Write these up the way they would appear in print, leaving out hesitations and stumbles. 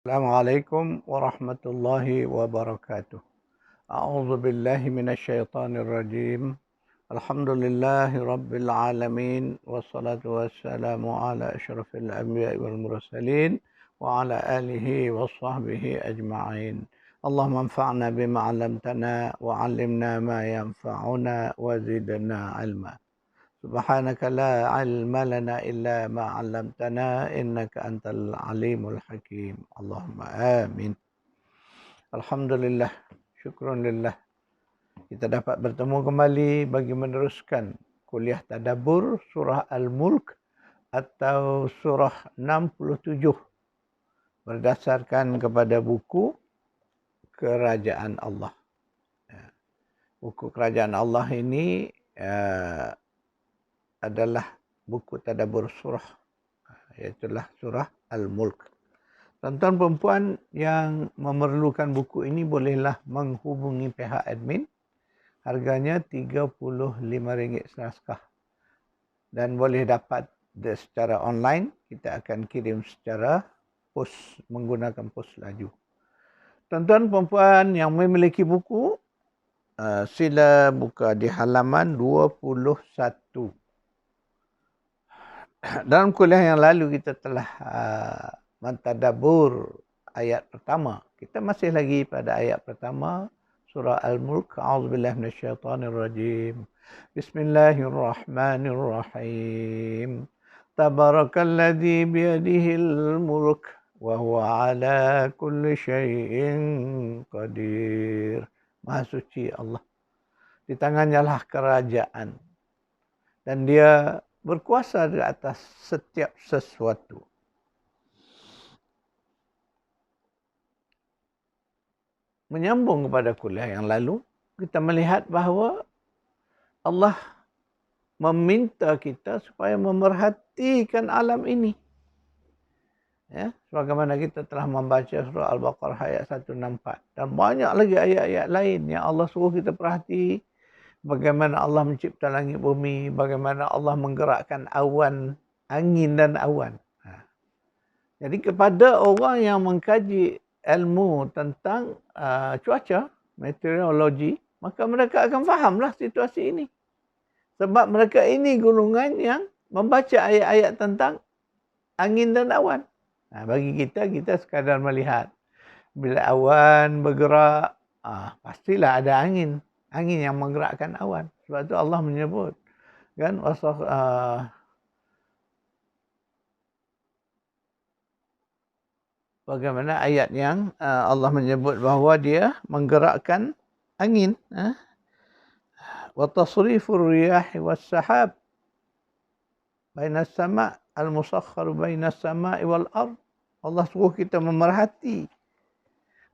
Assalamualaikum warahmatullahi wabarakatuh. A'udzu billahi minasyaitonir rajim. Alhamdulillahi rabbil alamin wassalatu wassalamu ala asyrafil anbiya'i wal mursalin wa ala alihi washabbihi ajma'in. Allahumma anfa'na bima 'allamtana wa 'allimna ma yanfa'una wa zidna 'ilma. Subhanaka la 'ilma lana illa ma 'allamtana innaka antal alimul hakim. Allahumma amin. Alhamdulillah, syukrunillah. Kita dapat bertemu kembali bagi meneruskan kuliah tadabbur surah Al-Mulk atau surah 67 berdasarkan kepada buku Kerajaan Allah. Buku Kerajaan Allah ini adalah buku tadabbur surah, iaitulah surah Al-Mulk. Tuan-tuan perempuan yang memerlukan buku ini bolehlah menghubungi pihak admin. Harganya RM35 senaskah. Dan boleh dapat secara online. Kita akan kirim secara pos, menggunakan pos laju. Tuan-tuan perempuan yang memiliki buku, sila buka di halaman 21. Dalam kuliah yang lalu kita telah mentadabbur ayat pertama. Kita masih lagi pada ayat pertama surah Al-Mulk. A'udzubillahi minasyaitonir rajim. Bismillahirrahmanirrahim. Tabarakalladzi biyadihil mulk wa huwa ala kulli syai'in qadir. Maha suci Allah. Di tangannya lah kerajaan. Dan dia berkuasa di atas setiap sesuatu. Menyambung kepada kuliah yang lalu, kita melihat bahawa Allah meminta kita supaya memerhatikan alam ini. Ya, sebagaimana kita telah membaca surah Al-Baqarah ayat 164. Dan banyak lagi ayat-ayat lain yang Allah suruh kita perhati. Bagaimana Allah mencipta langit bumi, bagaimana Allah menggerakkan awan, angin dan awan. Jadi kepada orang yang mengkaji ilmu tentang cuaca, meteorologi, maka mereka akan fahamlah situasi ini. Sebab mereka ini golongan yang membaca ayat-ayat tentang angin dan awan. Bagi kita sekadar melihat. Bila awan bergerak, pastilah ada angin. Angin yang menggerakkan awan. Sebab itu Allah menyebut. Kan? Bagaimana ayat yang Allah menyebut bahawa dia menggerakkan angin. Wa tasrifur riyahi was sahab baina as-sama' al-musakhkhar baina as-sama'i wal ard. Allah suruh kita memerhati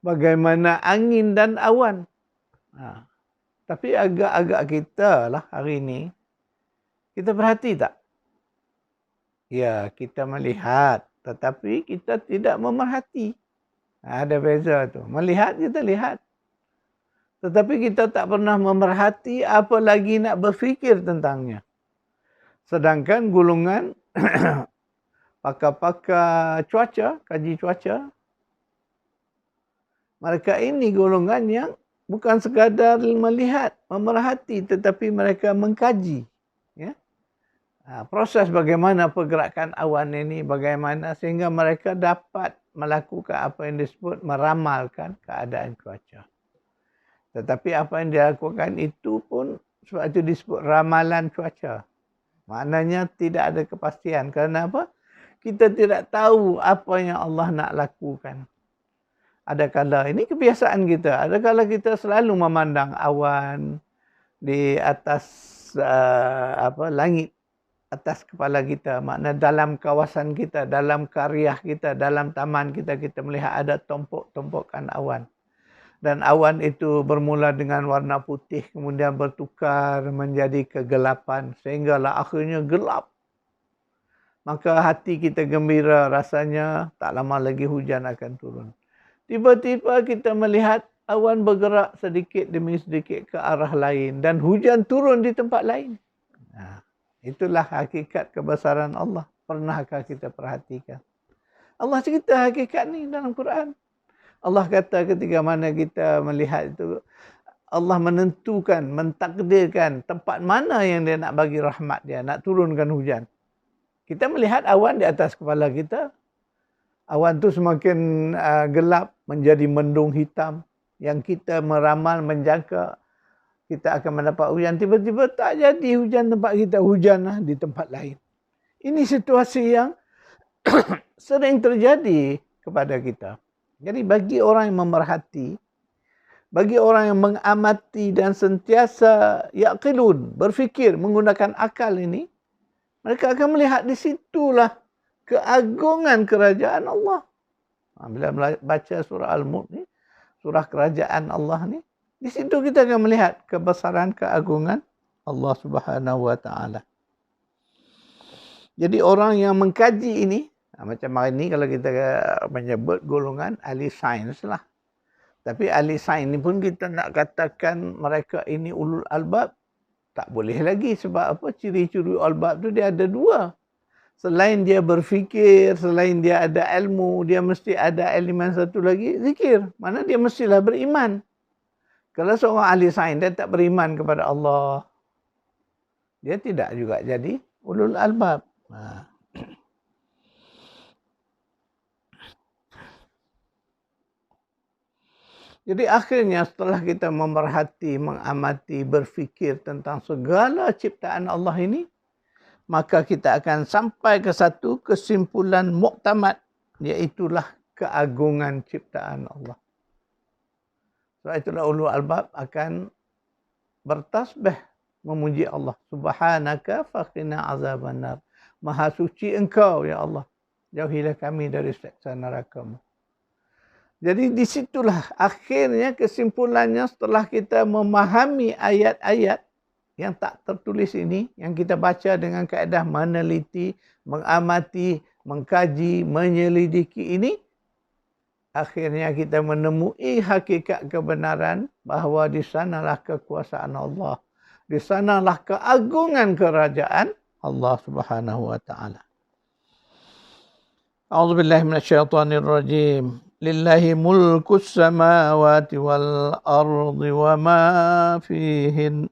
bagaimana angin dan awan. Tapi agak-agak kita lah hari ini, kita perhati tak? Ya, kita melihat, tetapi kita tidak memerhati. Ada beza tu. Melihat, kita lihat. Tetapi kita tak pernah memerhati, apalagi nak berfikir tentangnya. Sedangkan golongan pakar-pakar cuaca, kaji cuaca, mereka ini golongan yang bukan sekadar melihat, memerhati, tetapi mereka mengkaji. Ya? Proses bagaimana pergerakan awan ini, bagaimana sehingga mereka dapat melakukan apa yang disebut meramalkan keadaan cuaca. Tetapi apa yang dilakukan itu pun sebab itu disebut ramalan cuaca. Maknanya tidak ada kepastian. Kerana apa? Kita tidak tahu apa yang Allah nak lakukan. Adakala ini kebiasaan kita. Adakala kita selalu memandang awan di atas langit atas kepala kita. Makna dalam kawasan kita, dalam karyah kita, dalam taman kita, kita melihat ada tompok-tompokan awan. Dan awan itu bermula dengan warna putih, kemudian bertukar menjadi kegelapan, sehinggalah akhirnya gelap. Maka hati kita gembira, rasanya tak lama lagi hujan akan turun. Tiba-tiba kita melihat awan bergerak sedikit demi sedikit ke arah lain dan hujan turun di tempat lain. Itulah hakikat kebesaran Allah. Pernahkah kita perhatikan? Allah cerita hakikat ni dalam Quran. Allah kata ketika mana kita melihat itu, Allah menentukan, mentakdirkan tempat mana yang dia nak bagi rahmat dia, nak turunkan hujan. Kita melihat awan di atas kepala kita. Awan tu semakin gelap, menjadi mendung hitam. Yang kita meramal, menjangka kita akan mendapat hujan. Tiba-tiba tak jadi hujan tempat kita, hujanlah di tempat lain. Ini situasi yang sering terjadi kepada kita. Jadi bagi orang yang memerhati, bagi orang yang mengamati dan sentiasa yaqilun, berfikir menggunakan akal ini, mereka akan melihat di situlah keagungan kerajaan Allah. Bila baca surah Al-Mulk ni, surah kerajaan Allah ni, di situ kita akan melihat kebesaran keagungan Allah Subhanahu wa taala. Jadi orang yang mengkaji ini, macam hari ni kalau kita menyebut golongan ahli sains lah. Tapi ahli sains ni pun kita nak katakan mereka ini ulul albab, tak boleh lagi. Sebab apa? Ciri-ciri albab tu dia ada dua. Selain dia berfikir, selain dia ada ilmu, dia mesti ada elemen satu lagi, zikir. Mana dia mestilah beriman. Kalau seorang ahli sains dia tak beriman kepada Allah, dia tidak juga jadi ulul albab. Jadi akhirnya setelah kita memerhati, mengamati, berfikir tentang segala ciptaan Allah ini, maka kita akan sampai ke satu kesimpulan muktamad, iaitulah keagungan ciptaan Allah. Sebab itulah ulul albab akan bertasbih memuji Allah. Subhanaka faqina azabannar. Maha suci engkau ya Allah. Jauhilah kami dari siksa neraka-Mu. Jadi di situlah akhirnya kesimpulannya setelah kita memahami ayat-ayat yang tak tertulis ini, yang kita baca dengan kaedah meneliti, mengamati, mengkaji, menyelidiki ini, akhirnya kita menemui hakikat kebenaran bahawa di sanalah kekuasaan Allah. Di sanalah keagungan kerajaan Allah Subhanahu wa taala. A'udzubillahi minasyaitonirrajim. Lillahi mulkus samawati wal ardi wa ma fihin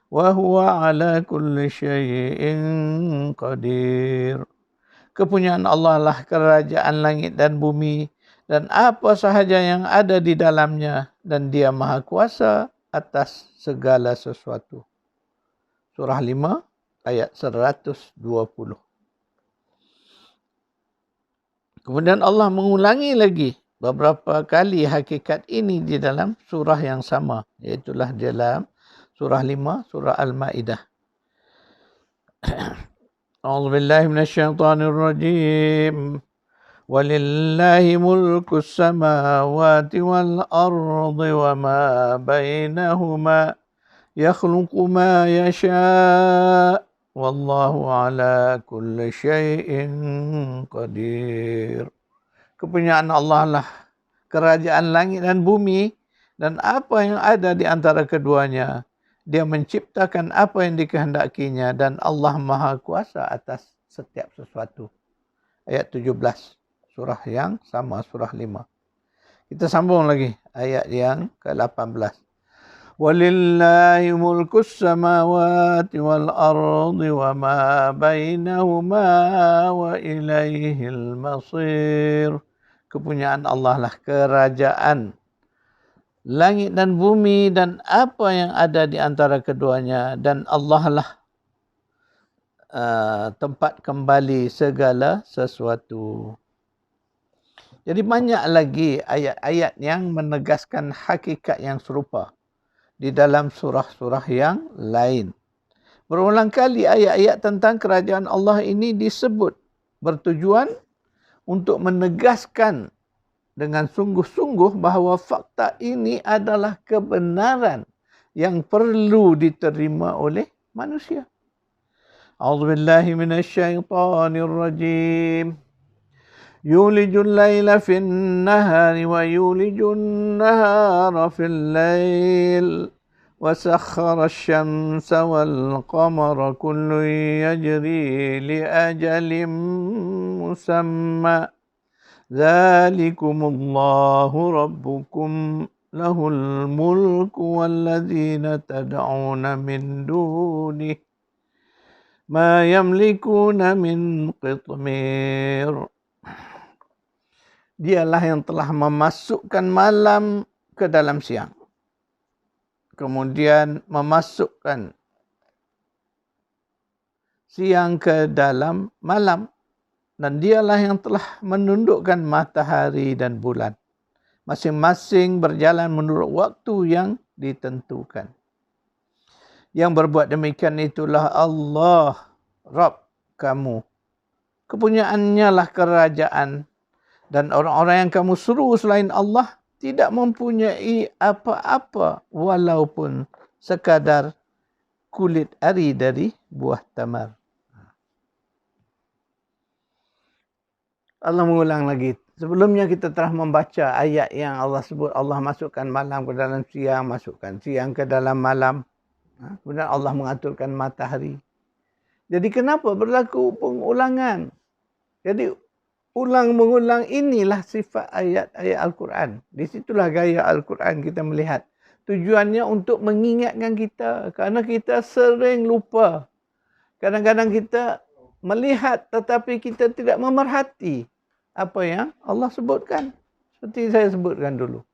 wa huwa ala kulli syai'in qadir. Kepunyaan Allah lah kerajaan langit dan bumi dan apa sahaja yang ada di dalamnya, dan Dia Maha Kuasa atas segala sesuatu. Surah 5 ayat 120. Kemudian Allah mengulangi lagi beberapa kali hakikat ini di dalam surah yang sama, iaitulah dalam surah 5, surah Al-Maidah. A'udzubillahi minasyaitonirrajim. Walillahi mulkus samawati wal ardi wa ma bainahuma yakhluqu ma yasha' wallahu ala kulli syai'in qadir. Kepunyaan Allah lah kerajaan langit dan bumi dan apa yang ada di antara keduanya. Dia menciptakan apa yang dikehendakinya dan Allah Maha Kuasa atas setiap sesuatu. Ayat 17, surah yang sama, surah 5. Kita sambung lagi ayat yang ke-18. Walillahi mulkus samawati wal ardi wa ma bainahuma wa ilaihil masir. Kepunyaan Allah lah kerajaan langit dan bumi dan apa yang ada di antara keduanya, dan Allah lah tempat kembali segala sesuatu. Jadi banyak lagi ayat-ayat yang menegaskan hakikat yang serupa di dalam surah-surah yang lain. Berulang kali ayat-ayat tentang kerajaan Allah ini disebut bertujuan untuk menegaskan dengan sungguh-sungguh bahawa fakta ini adalah kebenaran yang perlu diterima oleh manusia. A'udzubillahi minasyaitonirrajim. Yulijul laila fin nahari wa yulijun nahara fil lail. وسخر الشمس والقمر كل يجري لأجل مسمى Dzalikumullahu rabbukum lahul mulku walladzina tad'una min dunih ma yamlikuna min qitmir. Dialah yang telah memasukkan malam ke dalam siang. Kemudian memasukkan siang ke dalam malam. Dan dialah yang telah menundukkan matahari dan bulan. Masing-masing berjalan menurut waktu yang ditentukan. Yang berbuat demikian itulah Allah, Rabb kamu. Kepunyaannya lah kerajaan. Dan orang-orang yang kamu suruh selain Allah tidak mempunyai apa-apa walaupun sekadar kulit ari dari buah tamar. Allah mengulang lagi. Sebelumnya kita telah membaca ayat yang Allah sebut Allah masukkan malam ke dalam siang, masukkan siang ke dalam malam. Kemudian Allah mengaturkan matahari. Jadi kenapa berlaku pengulangan? Jadi ulang-mengulang inilah sifat ayat-ayat Al-Quran. Di situlah gaya Al-Quran kita melihat. Tujuannya untuk mengingatkan kita. Kerana kita sering lupa. Kadang-kadang kita melihat tetapi kita tidak memerhati apa yang Allah sebutkan. Seperti saya sebutkan dulu.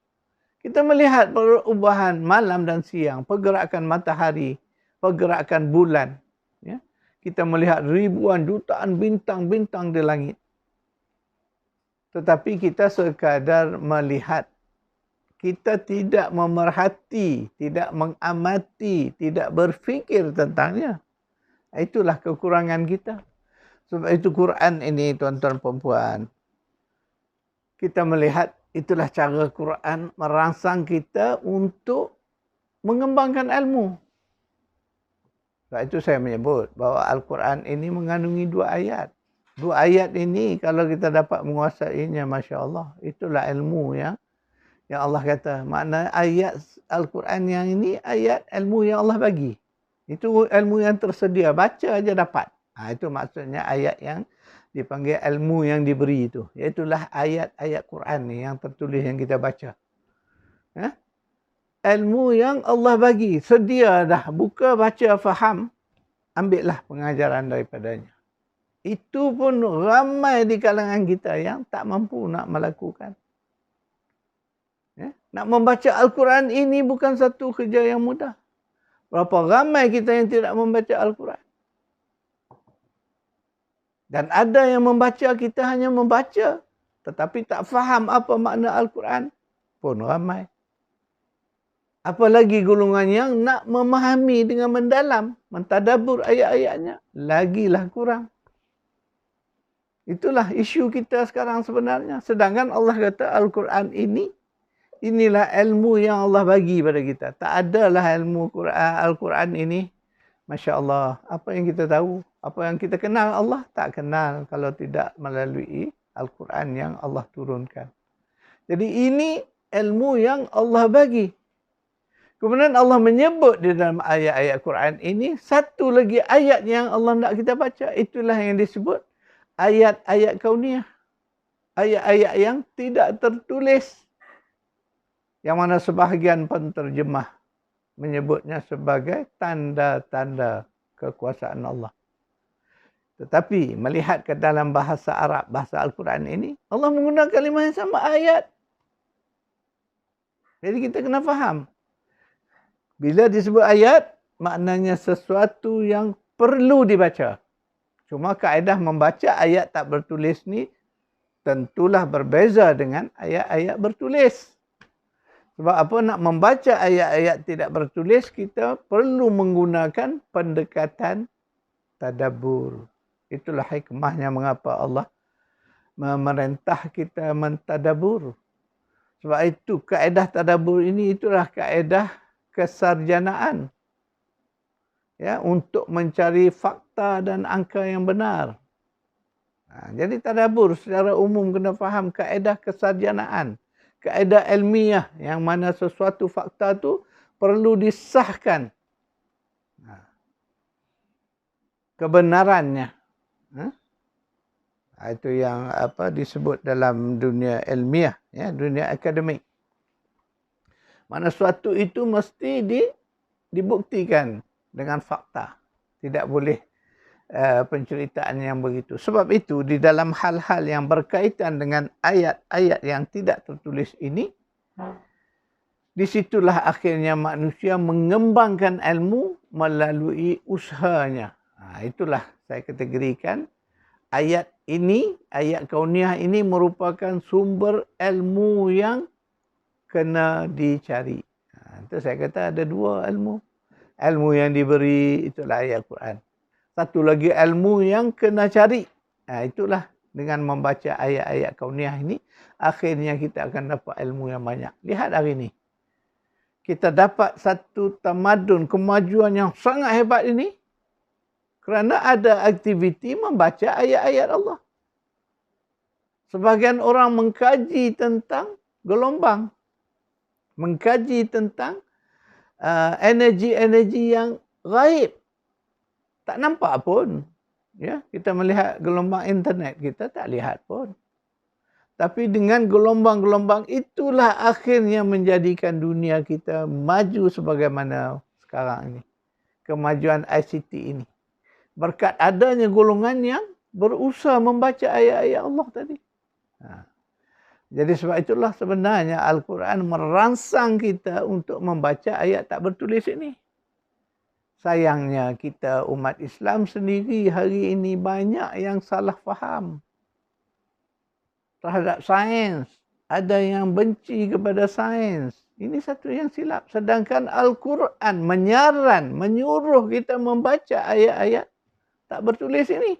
Kita melihat perubahan malam dan siang, pergerakan matahari, pergerakan bulan. Ya. Kita melihat ribuan jutaan bintang-bintang di langit. Tetapi kita sekadar melihat. Kita tidak memerhati, tidak mengamati, tidak berfikir tentangnya. Itulah kekurangan kita. Sebab itu Quran ini tuan-tuan perempuan. Kita melihat itulah cara Quran merangsang kita untuk mengembangkan ilmu. Sebab itu saya menyebut bahawa Al-Quran ini mengandungi 2 ayat. 2 ayat ini kalau kita dapat menguasainya, Masya Allah. Itulah ilmu yang Allah kata. Makna ayat Al-Quran yang ini ayat ilmu yang Allah bagi. Itu ilmu yang tersedia. Baca aja dapat. Itu maksudnya ayat yang dipanggil ilmu yang diberi itu. Iaitulah ayat-ayat Quran ni yang tertulis yang kita baca. Ilmu yang Allah bagi. Sedia dah. Buka, baca, faham. Ambillah pengajaran daripadanya. Itu pun ramai di kalangan kita yang tak mampu nak melakukan. Nak membaca Al-Quran ini bukan satu kerja yang mudah. Berapa ramai kita yang tidak membaca Al-Quran. Dan ada yang membaca, kita hanya membaca. Tetapi tak faham apa makna Al-Quran. Pun ramai. Apalagi golongan yang nak memahami dengan mendalam. Mentadabur ayat-ayatnya. Lagilah kurang. Itulah isu kita sekarang sebenarnya. Sedangkan Allah kata Al-Quran ini. Inilah ilmu yang Allah bagi pada kita. Tak adalah ilmu Al-Quran ini. Masya Allah. Apa yang kita tahu? Apa yang kita kenal Allah? Tak kenal kalau tidak melalui Al-Quran yang Allah turunkan. Jadi ini ilmu yang Allah bagi. Kemudian Allah menyebut di dalam ayat-ayat Quran ini. Satu lagi ayat yang Allah nak kita baca. Itulah yang disebut ayat-ayat kauniyah. Ayat-ayat yang tidak tertulis. Yang mana sebahagian penterjemah menyebutnya sebagai tanda-tanda kekuasaan Allah. Tetapi melihat ke dalam bahasa Arab, bahasa Al-Quran ini, Allah menggunakan kalimah yang sama, ayat. Jadi kita kena faham. Bila disebut ayat, maknanya sesuatu yang perlu dibaca. Cuma kaedah membaca ayat tak bertulis ni tentulah berbeza dengan ayat-ayat bertulis. Sebab apa? Nak membaca ayat-ayat tidak bertulis, kita perlu menggunakan pendekatan tadabbur. Itulah hikmahnya mengapa Allah memerintah kita mentadabbur. Sebab itu kaedah tadabbur ini itulah kaedah kesarjanaan. Ya, untuk mencari fakta dan angka yang benar. Jadi tadabbur secara umum kena faham kaedah kesarjanaan. Kaedah ilmiah yang mana sesuatu fakta tu perlu disahkan kebenarannya. Itu yang disebut dalam dunia ilmiah, ya, dunia akademik. Mana suatu itu mesti dibuktikan dengan fakta. Tidak boleh penceritaan yang begitu. Sebab itu di dalam hal-hal yang berkaitan dengan ayat-ayat yang tidak tertulis ini, di situlah akhirnya manusia mengembangkan ilmu melalui usahanya. Itulah saya kategorikan ayat ini, ayat kauniyah ini merupakan sumber ilmu yang kena dicari. Itu saya kata ada dua ilmu. Ilmu yang diberi itulah ayat Quran. Satu lagi ilmu yang kena cari. Itulah dengan membaca ayat-ayat kauniyah ini, akhirnya kita akan dapat ilmu yang banyak. Lihat hari ini. Kita dapat satu tamadun, kemajuan yang sangat hebat ini kerana ada aktiviti membaca ayat-ayat Allah. Sebagian orang mengkaji tentang gelombang, mengkaji tentang energi-energi yang gaib. Tak nampak pun. Ya, kita melihat gelombang internet, kita tak lihat pun. Tapi dengan gelombang-gelombang itulah akhirnya menjadikan dunia kita maju sebagaimana sekarang ini. Kemajuan ICT ini. Berkat adanya golongan yang berusaha membaca ayat-ayat Allah tadi. Jadi sebab itulah sebenarnya Al-Quran merangsang kita untuk membaca ayat tak bertulis ini. Sayangnya kita umat Islam sendiri hari ini banyak yang salah faham terhadap sains. Ada yang benci kepada sains. Ini satu yang silap. Sedangkan Al-Quran menyuruh kita membaca ayat-ayat tak bertulis ini.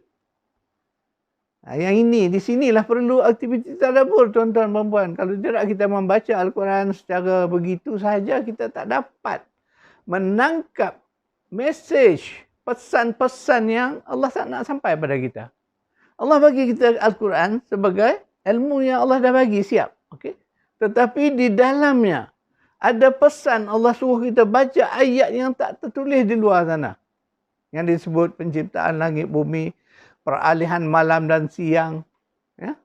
Yang ini, di sinilah perlu aktiviti tadabbur tuan-tuan dan puan. Kalau tidak kita membaca Al-Quran secara begitu sahaja, kita tak dapat menangkap mesej, pesan-pesan yang Allah tak nak sampai pada kita. Allah bagi kita Al-Quran sebagai ilmu yang Allah dah bagi siap. Okay? Tetapi di dalamnya ada pesan Allah suruh kita baca ayat yang tak tertulis di luar sana. Yang disebut penciptaan langit bumi, peralihan malam dan siang. Ya?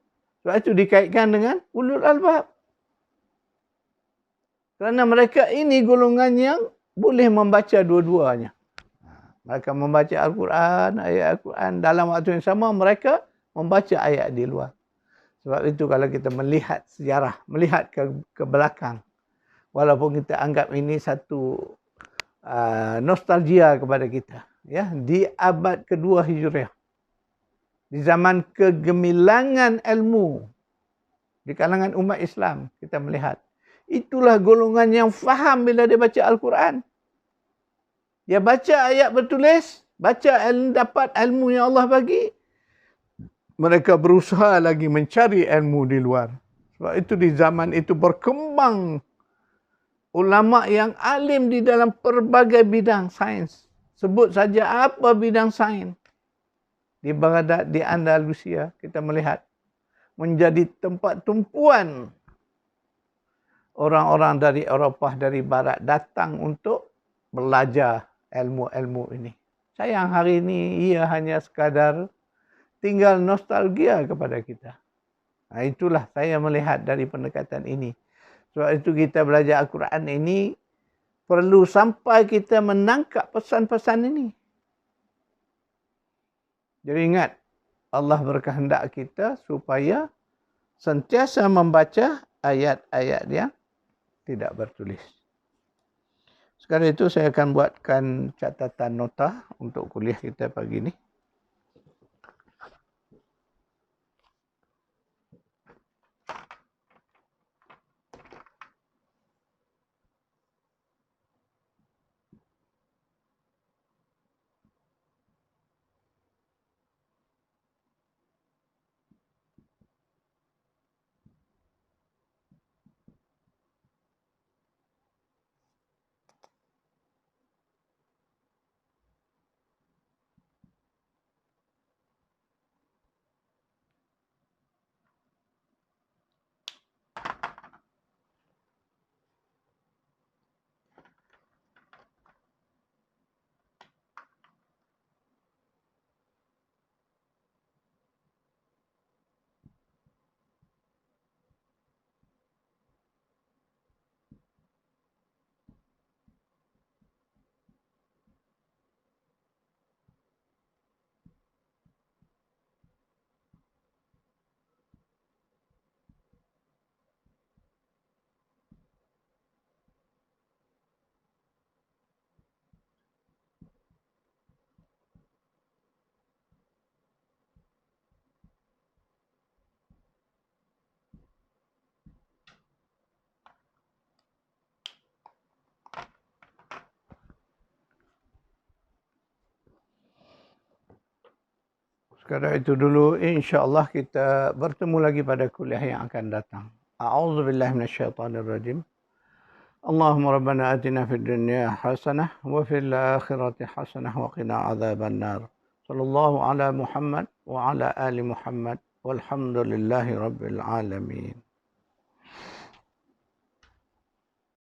Sebab itu dikaitkan dengan ulul albab. Kerana mereka ini golongan yang boleh membaca dua-duanya. Mereka membaca Al-Quran, ayat Al-Quran. Dalam waktu yang sama mereka membaca ayat di luar. Sebab itu kalau kita melihat sejarah, melihat ke belakang, walaupun kita anggap ini satu nostalgia kepada kita, ya, di abad kedua Hijriah, di zaman kegemilangan ilmu di kalangan umat Islam, kita melihat itulah golongan yang faham bila dia baca Al-Quran. Dia baca ayat bertulis, dapat ilmu yang Allah bagi, mereka berusaha lagi mencari ilmu di luar. Sebab itu di zaman itu berkembang ulama yang alim di dalam pelbagai bidang sains. Sebut saja apa bidang sains. Di Baghdad, di Andalusia, kita melihat menjadi tempat tumpuan orang-orang dari Eropah, dari Barat datang untuk belajar ilmu-ilmu ini. Sayang hari ini ia hanya sekadar tinggal nostalgia kepada kita. Itulah saya melihat dari pendekatan ini. Sebab itu kita belajar Al-Quran ini perlu sampai kita menangkap pesan-pesan ini. Jadi ingat, Allah berkehendak kita supaya sentiasa membaca ayat-ayat yang tidak bertulis. Sekarang itu saya akan buatkan catatan nota untuk kuliah kita pagi ini. Sekadar itu dulu, insya-Allah kita bertemu lagi pada kuliah yang akan datang. A'udzubillahi minasyaitonirrajim. Allahumma rabbana atina fid dunya hasanah wa fil akhirati hasanah wa qina adzaban nar. Sallallahu ala Muhammad wa ala ali Muhammad walhamdulillahi rabbil alamin.